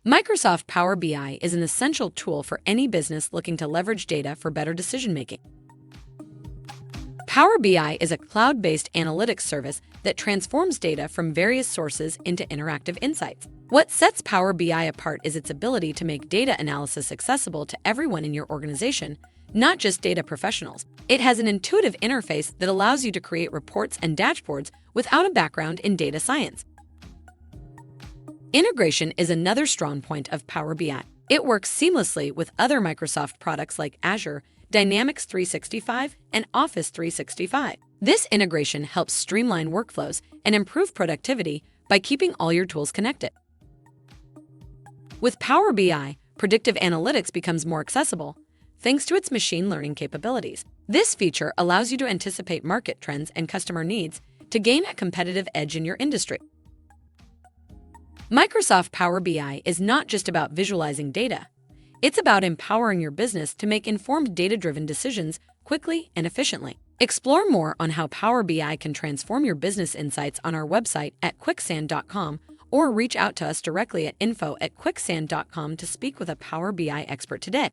Microsoft Power BI is an essential tool for any business looking to leverage data for better decision-making. Power BI is a cloud-based analytics service that transforms data from various sources into interactive insights. What sets Power BI apart is its ability to make data analysis accessible to everyone in your organization, not just data professionals. It has an intuitive interface that allows you to create reports and dashboards without a background in data science. Integration is another strong point of Power BI. It works seamlessly with other Microsoft products like Azure, Dynamics 365, and Office 365. This integration helps streamline workflows and improve productivity by keeping all your tools connected. With Power BI, predictive analytics becomes more accessible thanks to its machine learning capabilities. This feature allows you to anticipate market trends and customer needs to gain a competitive edge in your industry. Microsoft Power BI is not just about visualizing data. It's about empowering your business to make informed data-driven decisions quickly and efficiently. Explore more on how Power BI can transform your business insights on our website at Kwixand.com or reach out to us directly at info@kwixand.com to speak with a Power BI expert today.